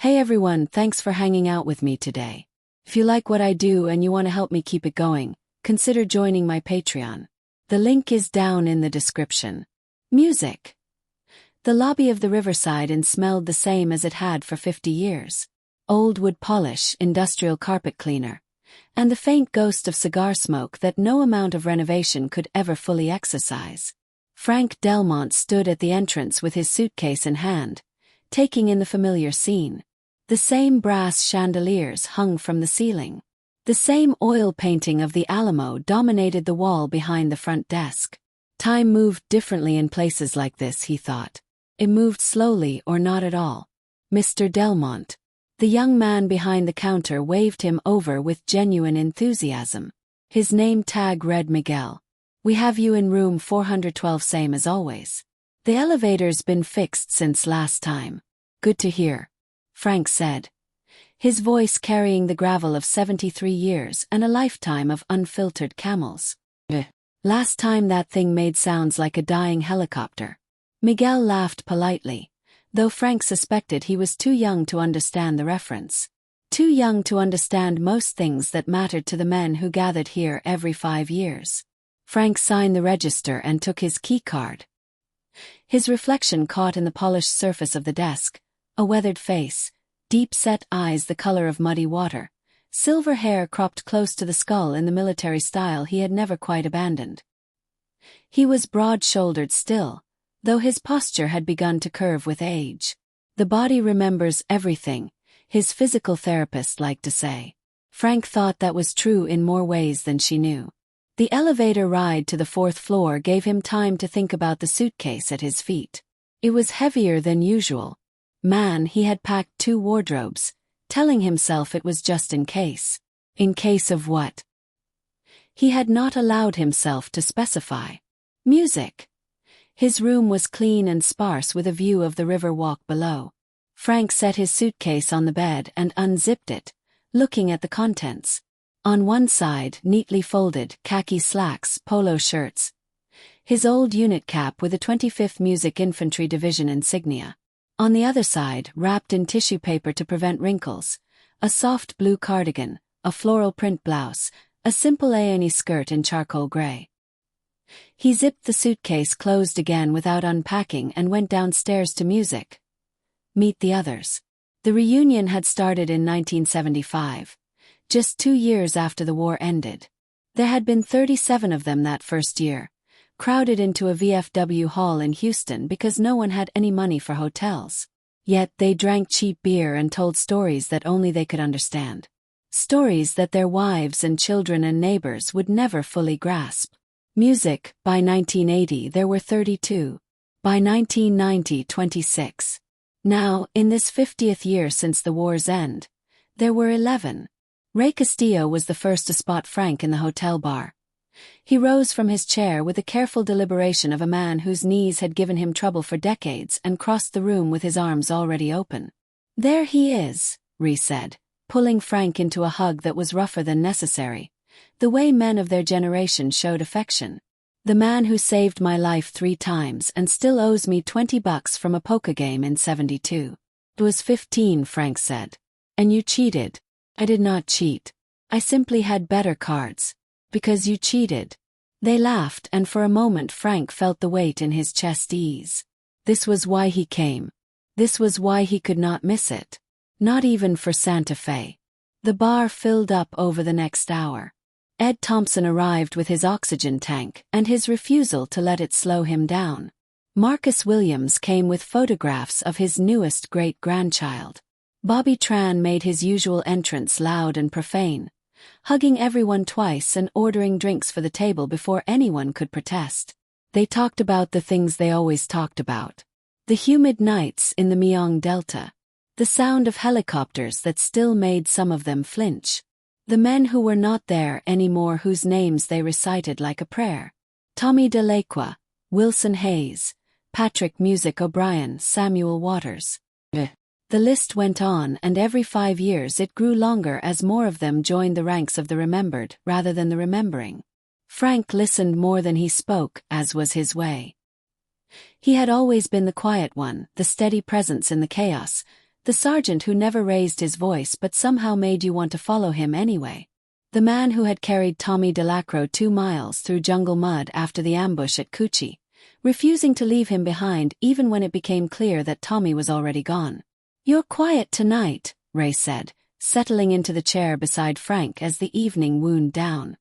Hey everyone, thanks for hanging out with me today. If you like what I do and you want to help me keep it going, consider joining my Patreon. The link is down in the description. Music. The lobby of the Riverside Inn smelled the same as it had for 50 years. Old wood polish, industrial carpet cleaner, and the faint ghost of cigar smoke that no amount of renovation could ever fully exorcise. Frank Delmont stood at the entrance with his suitcase in hand, taking in the familiar scene. The same brass chandeliers hung from the ceiling. The same oil painting of the Alamo dominated the wall behind the front desk. Time moved differently in places like this, he thought. It moved slowly or not at all. Mr. Delmont. The young man behind the counter waved him over with genuine enthusiasm. His name tag read Miguel. We have you in room 412, same as always. The elevator's been fixed since last time. Good to hear, Frank said, his voice carrying the gravel of 73 years and a lifetime of unfiltered camels. Last time that thing made sounds like a dying helicopter. Miguel laughed politely, though Frank suspected he was too young to understand the reference. Too young to understand most things that mattered to the men who gathered here every 5 years. Frank signed the register and took his key card. His reflection caught in the polished surface of the desk, a weathered face, deep-set eyes the color of muddy water, silver hair cropped close to the skull in the military style he had never quite abandoned. He was broad-shouldered still, though his posture had begun to curve with age. The body remembers everything, his physical therapist liked to say. Frank thought that was true in more ways than she knew. The elevator ride to the 4th floor gave him time to think about the suitcase at his feet. It was heavier than usual. Man, he had packed 2 wardrobes, telling himself it was just in case. In case of what? He had not allowed himself to specify. Music. His room was clean and sparse with a view of the river walk below. Frank set his suitcase on the bed and unzipped it, looking at the contents. On one side, neatly folded, khaki slacks, polo shirts. His old unit cap with a 25th Music Infantry Division insignia. On the other side, wrapped in tissue paper to prevent wrinkles, a soft blue cardigan, a floral print blouse, a simple Aoni skirt in charcoal gray. He zipped the suitcase closed again without unpacking and went downstairs to music. Meet the others. The reunion had started in 1975, just 2 years after the war ended. There had been 37 of them that first year, crowded into a VFW hall in Houston because no one had any money for hotels. Yet they drank cheap beer and told stories that only they could understand. Stories that their wives and children and neighbors would never fully grasp. Music. By 1980 there were 32. By 1990, 26. Now, in this 50th year since the war's end, there were 11. Ray Castillo was the first to spot Frank in the hotel bar. He rose from his chair with the careful deliberation of a man whose knees had given him trouble for decades and crossed the room with his arms already open. There he is, Ray said, pulling Frank into a hug that was rougher than necessary, the way men of their generation showed affection. The man who saved my life 3 times and still owes me $20 from a poker game in 72. It was 15, Frank said. And you cheated. I did not cheat. I simply had better cards. Because you cheated. They laughed, and for a moment Frank felt the weight in his chest ease. This was why he came. This was why he could not miss it. Not even for Santa Fe. The bar filled up over the next hour. Ed Thompson arrived with his oxygen tank and his refusal to let it slow him down. Marcus Williams came with photographs of his newest great-grandchild. Bobby Tran made his usual entrance loud and profane, hugging everyone twice and ordering drinks for the table before anyone could protest. They talked about the things they always talked about. The humid nights in the Myeong Delta. The sound of helicopters that still made some of them flinch. The men who were not there anymore whose names they recited like a prayer. Tommy Delacqua, Wilson Hayes, Patrick Music O'Brien, Samuel Waters. The list went on, and every 5 years it grew longer as more of them joined the ranks of the remembered rather than the remembering. Frank listened more than he spoke, as was his way. He had always been the quiet one, the steady presence in the chaos, The sergeant who never raised his voice but somehow made you want to follow him anyway. The man who had carried Tommy Delacroix 2 miles through jungle mud after the ambush at Cucci, refusing to leave him behind even when it became clear that Tommy was already gone. "You're quiet tonight," Ray said, settling into the chair beside Frank as the evening wound down.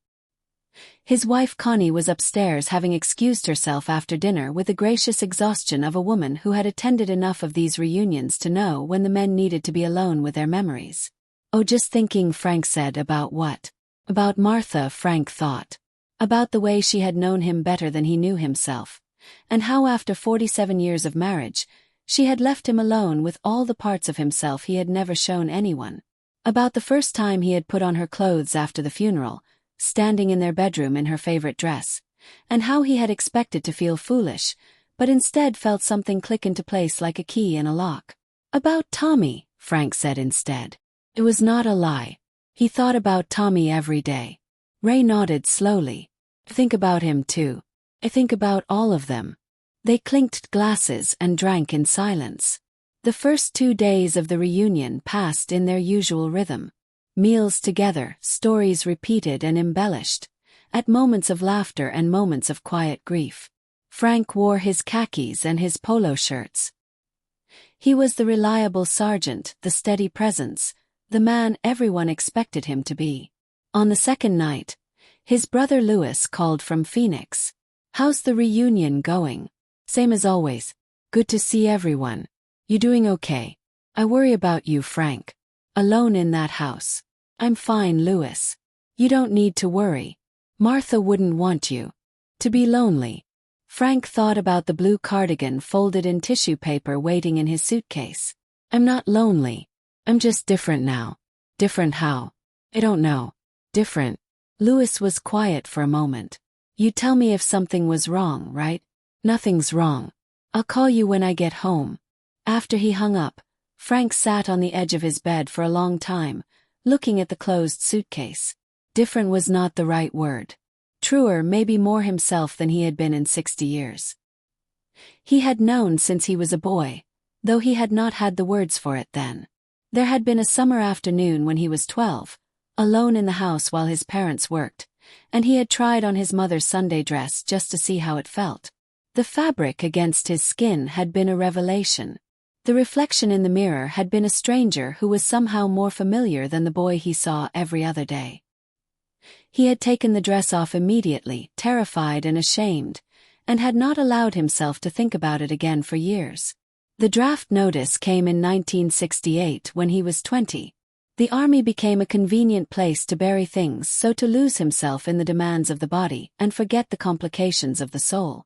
His wife Connie was upstairs having excused herself after dinner with the gracious exhaustion of a woman who had attended enough of these reunions to know when the men needed to be alone with their memories. "Oh, just thinking," Frank said. "About what?" "About Martha," Frank thought. About the way she had known him better than he knew himself, and how after 47 years of marriage, she had left him alone with all the parts of himself he had never shown anyone. About the first time he had put on her clothes after the funeral, standing in their bedroom in her favorite dress, and how he had expected to feel foolish, but instead felt something click into place like a key in a lock. About Tommy, Frank said instead. It was not a lie. He thought about Tommy every day. Ray nodded slowly. "I think about him too. I think about all of them." They clinked glasses and drank in silence. The first 2 days of the reunion passed in their usual rhythm. Meals together, stories repeated and embellished, at moments of laughter and moments of quiet grief. Frank wore his khakis and his polo shirts. He was the reliable sergeant, the steady presence, the man everyone expected him to be. On the second night, his brother Louis called from Phoenix. "How's the reunion going?" "Same as always. Good to see everyone. You doing okay?" "I worry about you, Frank. Alone in that house." "I'm fine, Louis. You don't need to worry. Martha wouldn't want you to be lonely." Frank thought about the blue cardigan folded in tissue paper waiting in his suitcase. "I'm not lonely. I'm just different now." "Different how?" "I don't know. Different." Louis was quiet for a moment. "You tell me if something was wrong, right?" "Nothing's wrong. I'll call you when I get home." After he hung up, Frank sat on the edge of his bed for a long time, looking at the closed suitcase. Different was not the right word. Truer, maybe more himself than he had been in 60 years. He had known since he was a boy, though he had not had the words for it then. There had been a summer afternoon when he was 12, alone in the house while his parents worked, and he had tried on his mother's Sunday dress just to see how it felt. The fabric against his skin had been a revelation. The reflection in the mirror had been a stranger who was somehow more familiar than the boy he saw every other day. He had taken the dress off immediately, terrified and ashamed, and had not allowed himself to think about it again for years. The draft notice came in 1968 when he was 20. The army became a convenient place to bury things, so to lose himself in the demands of the body and forget the complications of the soul.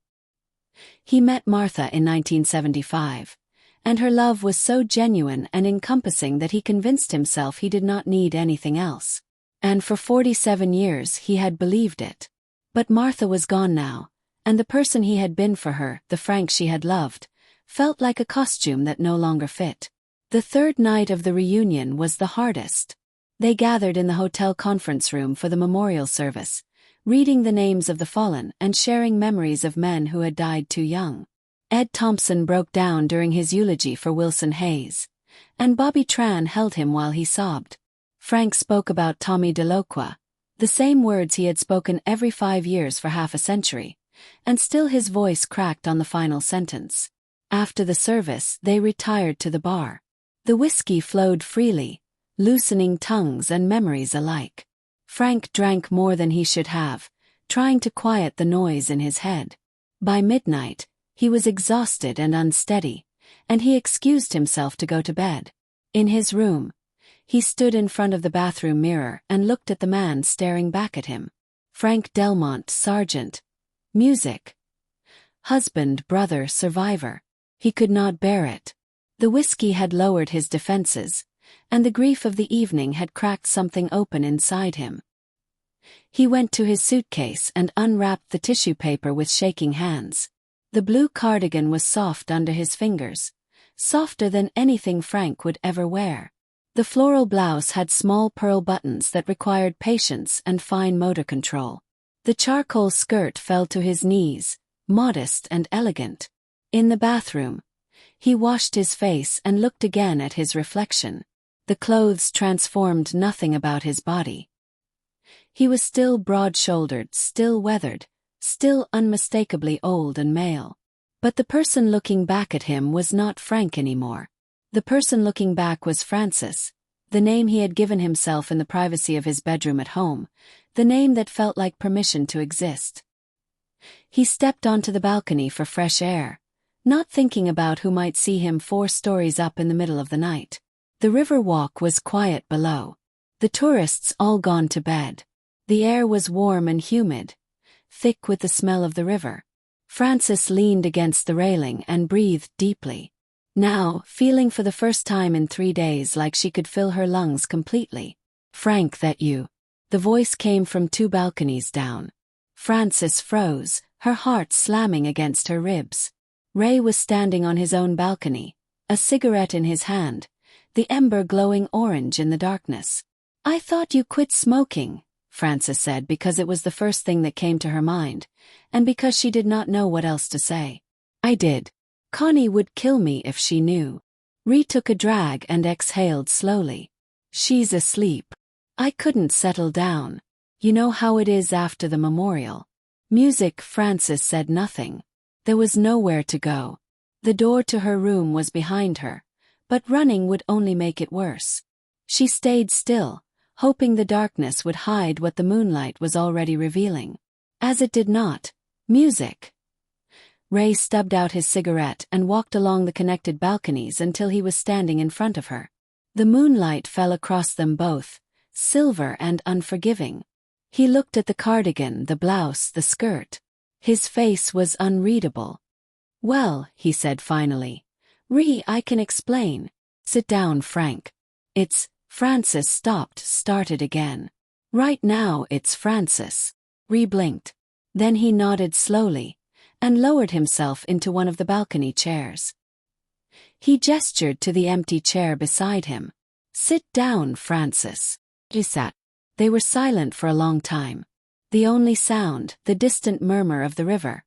He met Martha in 1975. And her love was so genuine and encompassing that he convinced himself he did not need anything else. And for 47 years he had believed it. But Martha was gone now, and the person he had been for her, the Frank she had loved, felt like a costume that no longer fit. The third night of the reunion was the hardest. They gathered in the hotel conference room for the memorial service, reading the names of the fallen and sharing memories of men who had died too young. Ed Thompson broke down during his eulogy for Wilson Hayes, and Bobby Tran held him while he sobbed. Frank spoke about Tommy Delacroix, the same words he had spoken every 5 years for half a century, and still his voice cracked on the final sentence. After the service, they retired to the bar. The whiskey flowed freely, loosening tongues and memories alike. Frank drank more than he should have, trying to quiet the noise in his head. By midnight, he was exhausted and unsteady, and he excused himself to go to bed. In his room, he stood in front of the bathroom mirror and looked at the man staring back at him. Frank Delmont, sergeant. Music. Husband, brother, survivor. He could not bear it. The whiskey had lowered his defenses, and the grief of the evening had cracked something open inside him. He went to his suitcase and unwrapped the tissue paper with shaking hands. The blue cardigan was soft under his fingers, softer than anything Frank would ever wear. The floral blouse had small pearl buttons that required patience and fine motor control. The charcoal skirt fell to his knees, modest and elegant. In the bathroom, He washed his face and looked again at his reflection. The clothes transformed nothing about his body. He was still broad-shouldered, still weathered, still unmistakably old and male. But the person looking back at him was not Frank anymore. The person looking back was Francis, the name he had given himself in the privacy of his bedroom at home, the name that felt like permission to exist. He stepped onto the balcony for fresh air, not thinking about who might see him 4 stories up in the middle of the night. The river walk was quiet below. The tourists all gone to bed. The air was warm and humid, thick with the smell of the river. Francis leaned against the railing and breathed deeply. Now, feeling for the first time in 3 days like she could fill her lungs completely. "Frank, that you?" The voice came from 2 balconies down. Francis froze, her heart slamming against her ribs. Ray was standing on his own balcony, a cigarette in his hand, the ember glowing orange in the darkness. "I thought you quit smoking," Francis said, because it was the first thing that came to her mind, and because she did not know what else to say. "I did. Connie would kill me if she knew." Ree took a drag and exhaled slowly. "She's asleep. I couldn't settle down. You know how it is after the memorial." "Music." Francis said nothing. There was nowhere to go. The door to her room was behind her, but running would only make it worse. She stayed still, hoping the darkness would hide what the moonlight was already revealing. As it did not. "Music." Ray stubbed out his cigarette and walked along the connected balconies until he was standing in front of her. The moonlight fell across them both, silver and unforgiving. He looked at the cardigan, the blouse, the skirt. His face was unreadable. "Well," he said finally. "Ree, I can explain." "Sit down, Frank." Francis started again. "Right now it's Francis." Ree blinked. Then he nodded slowly, and lowered himself into one of the balcony chairs. He gestured to the empty chair beside him. "Sit down, Francis." He sat. They were silent for a long time. The only sound, the distant murmur of the river,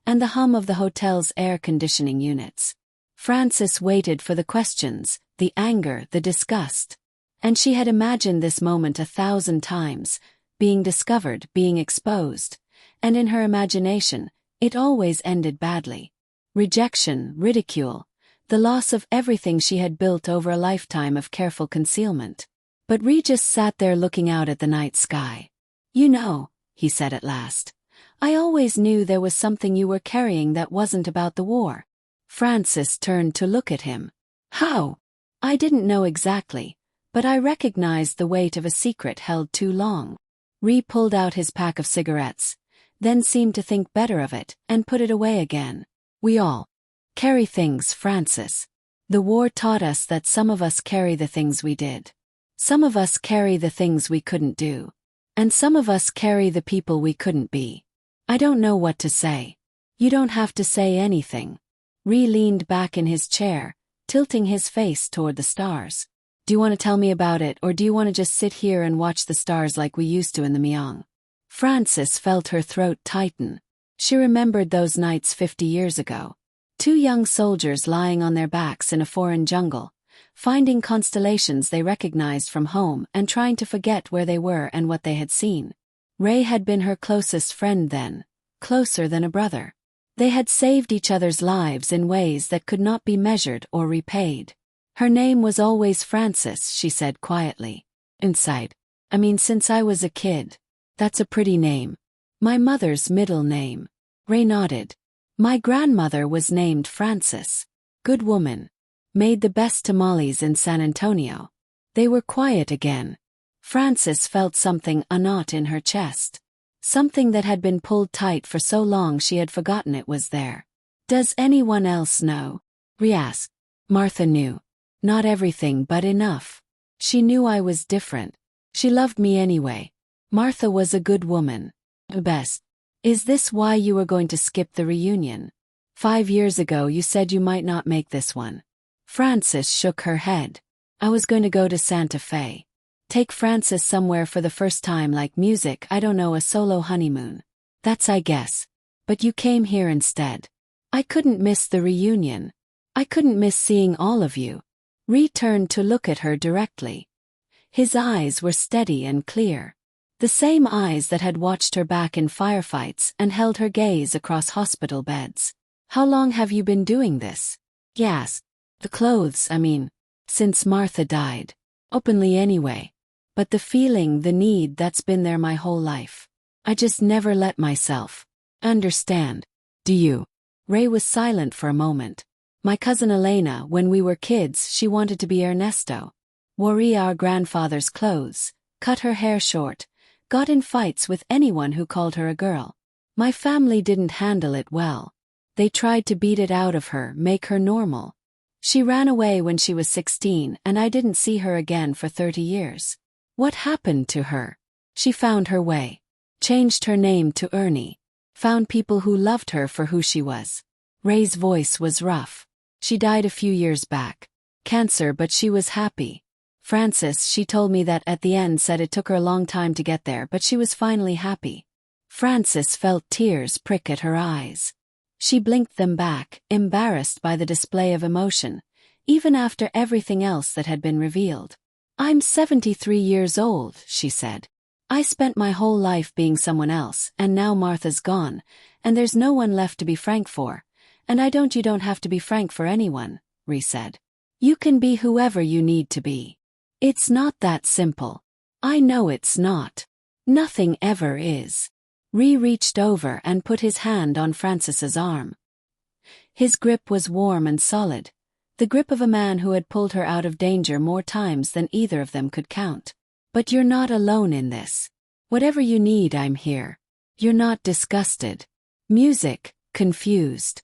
and the hum of the hotel's air conditioning units. Francis waited for the questions, the anger, the disgust. And she had imagined this moment 1,000 times, being discovered, being exposed, and in her imagination, it always ended badly. Rejection, ridicule, the loss of everything she had built over a lifetime of careful concealment. But Regis sat there looking out at the night sky. "You know," he said at last, "I always knew there was something you were carrying that wasn't about the war." Francis turned to look at him. "How?" "I didn't know exactly, but I recognized the weight of a secret held too long." Ree pulled out his pack of cigarettes, then seemed to think better of it and put it away again. "We all carry things, Francis. The war taught us that some of us carry the things we did. Some of us carry the things we couldn't do. And some of us carry the people we couldn't be. I don't know what to say." "You don't have to say anything." Ree leaned back in his chair, tilting his face toward the stars. "Do you want to tell me about it, or do you want to just sit here and watch the stars like we used to in the Myeong?" Francis felt her throat tighten. She remembered those nights 50 years ago. 2 young soldiers lying on their backs in a foreign jungle, finding constellations they recognized from home and trying to forget where they were and what they had seen. Ray had been her closest friend then, closer than a brother. They had saved each other's lives in ways that could not be measured or repaid. "Her name was always Francis," she said quietly. "Inside. Since I was a kid. That's a pretty name." "My mother's middle name." Ray nodded. "My grandmother was named Francis. Good woman. Made the best tamales in San Antonio." They were quiet again. Francis felt something, a knot in her chest. Something that had been pulled tight for so long she had forgotten it was there. "Does anyone else know?" Ree asked. Martha knew. Not everything, but enough. She knew I was different. She loved me anyway. Martha was a good woman. Best. "Is this why you were going to skip the reunion? 5 years ago you said you might not make this one." Francis shook her head. "I was going to go to Santa Fe. Take Francis somewhere for the first time, like music, I don't know, a solo honeymoon. That's I guess. But you came here instead. I couldn't miss the reunion." I couldn't miss seeing all of you. Ree turned to look at her directly. His eyes were steady and clear. The same eyes that had watched her back in firefights and held her gaze across hospital beds. How long have you been doing this? Yes. The clothes, I mean. Since Martha died. Openly anyway. But the feeling, the need, that's been there my whole life. I just never let myself understand. Do you? Ray was silent for a moment. My cousin Elena, when we were kids, she wanted to be Ernesto. Wore our grandfather's clothes, cut her hair short, got in fights with anyone who called her a girl. My family didn't handle it well. They tried to beat it out of her, make her normal. She ran away when she was 16 and I didn't see her again for 30 years. What happened to her? She found her way. Changed her name to Ernie. Found people who loved her for who she was. Ray's voice was rough. She died a few years back. Cancer, but she was happy. Francis, she told me that at the end, said it took her a long time to get there, but she was finally happy. Francis felt tears prick at her eyes. She blinked them back, embarrassed by the display of emotion, even after everything else that had been revealed. I'm 73 years old, she said. I spent my whole life being someone else, and now Martha's gone, and there's no one left to be frank for. And you don't have to be frank for anyone, Ree said. You can be whoever you need to be. It's not that simple. I know it's not. Nothing ever is. Ree reached over and put his hand on Francis's arm. His grip was warm and solid, the grip of a man who had pulled her out of danger more times than either of them could count. But you're not alone in this. Whatever you need, I'm here. You're not disgusted. Music, confused.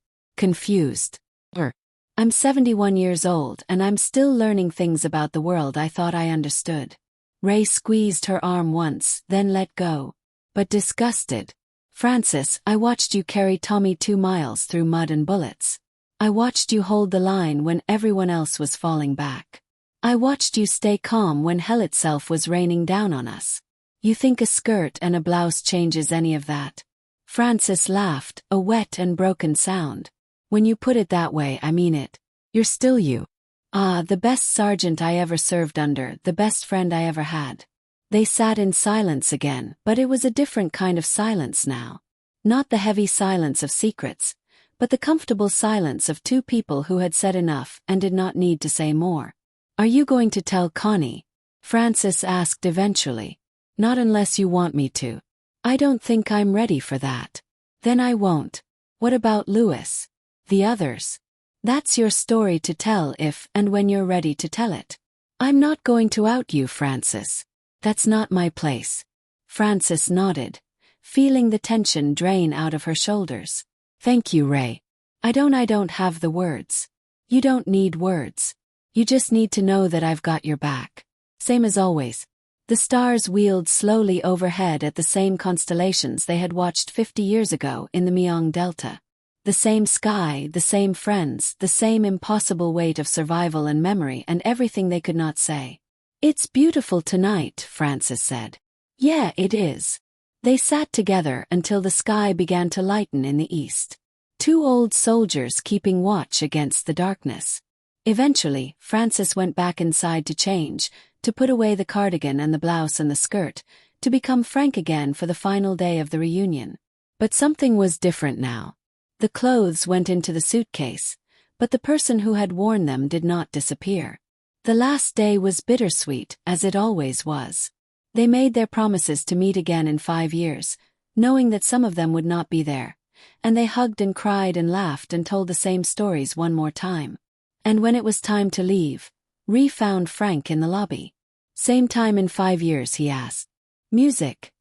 I'm 71 years old and I'm still learning things about the world I thought I understood. Ray squeezed her arm once, then let go. But disgusted. Francis, I watched you carry Tommy 2 miles through mud and bullets. I watched you hold the line when everyone else was falling back. I watched you stay calm when hell itself was raining down on us. You think a skirt and a blouse changes any of that? Francis laughed, a wet and broken sound. When you put it that way, I mean it. You're still you. The best sergeant I ever served under, the best friend I ever had. They sat in silence again, but it was a different kind of silence now. Not the heavy silence of secrets, but the comfortable silence of two people who had said enough and did not need to say more. Are you going to tell Connie? Francis asked eventually. Not unless you want me to. I don't think I'm ready for that. Then I won't. What about Louis? The others? That's your story to tell if and when you're ready to tell it. I'm not going to out you, Francis. That's not my place. Francis nodded, feeling the tension drain out of her shoulders. Thank you, Ray. I don't have the words. You don't need words. You just need to know that I've got your back. Same as always. The stars wheeled slowly overhead at the same constellations they had watched 50 years ago in the Myeong Delta. The same sky, the same friends, the same impossible weight of survival and memory and everything they could not say. It's beautiful tonight, Francis said. Yeah, it is. They sat together until the sky began to lighten in the east. Two old soldiers keeping watch against the darkness. Eventually, Francis went back inside to change, to put away the cardigan and the blouse and the skirt, to become frank again for the final day of the reunion. But something was different now. The clothes went into the suitcase, but the person who had worn them did not disappear. The last day was bittersweet, as it always was. They made their promises to meet again in 5 years, knowing that some of them would not be there, and they hugged and cried and laughed and told the same stories one more time. And when it was time to leave, Ree found Frank in the lobby. Same time in 5 years, he asked. Music.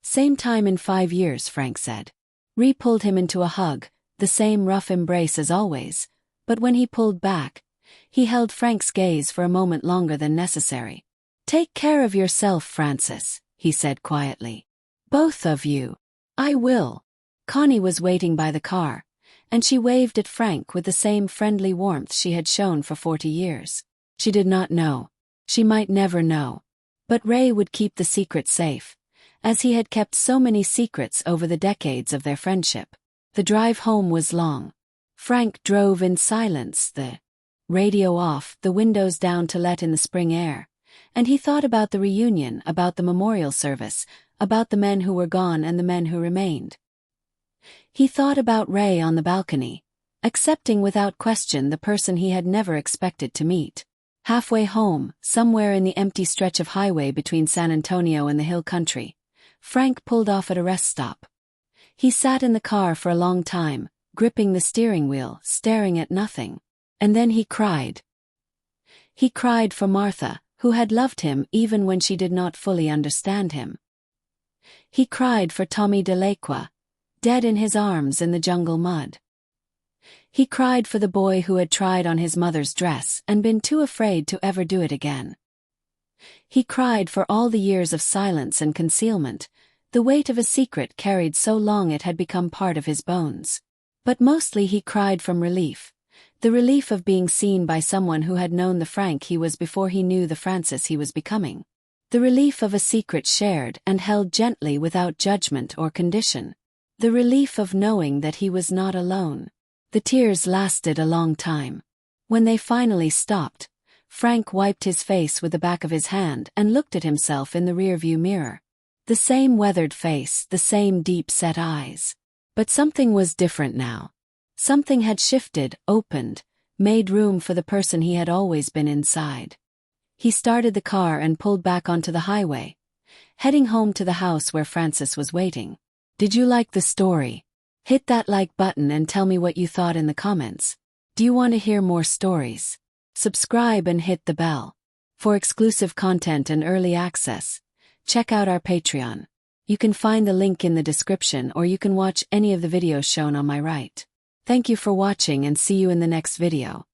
Same time in 5 years, Frank said. Ree pulled him into a hug, the same rough embrace as always, but when he pulled back, he held Frank's gaze for a moment longer than necessary. Take care of yourself, Francis, he said quietly. Both of you. I will. Connie was waiting by the car, and she waved at Frank with the same friendly warmth she had shown for 40 years. She did not know. She might never know. But Ray would keep the secret safe, as he had kept so many secrets over the decades of their friendship. The drive home was long. Frank drove in silence, the radio off, the windows down to let in the spring air. And he thought about the reunion, about the memorial service, about the men who were gone and the men who remained. He thought about Ray on the balcony, accepting without question the person he had never expected to meet. Halfway home, somewhere in the empty stretch of highway between San Antonio and the hill country, Frank pulled off at a rest stop. He sat in the car for a long time, gripping the steering wheel, staring at nothing. And then he cried. He cried for Martha, who had loved him even when she did not fully understand him. He cried for Tommy Delacqua, dead in his arms in the jungle mud. He cried for the boy who had tried on his mother's dress and been too afraid to ever do it again. He cried for all the years of silence and concealment, the weight of a secret carried so long it had become part of his bones. But mostly he cried from relief, the relief of being seen by someone who had known the Frank he was before he knew the Francis he was becoming. The relief of a secret shared and held gently without judgment or condition. The relief of knowing that he was not alone. The tears lasted a long time. When they finally stopped, Frank wiped his face with the back of his hand and looked at himself in the rearview mirror. The same weathered face, the same deep-set eyes. But something was different now. Something had shifted, opened, made room for the person he had always been inside. He started the car and pulled back onto the highway, heading home to the house where Francis was waiting. Did you like the story? Hit that like button and tell me what you thought in the comments. Do you want to hear more stories? Subscribe and hit the bell. For exclusive content and early access, check out our Patreon. You can find the link in the description, or you can watch any of the videos shown on my right. Thank you for watching and see you in the next video.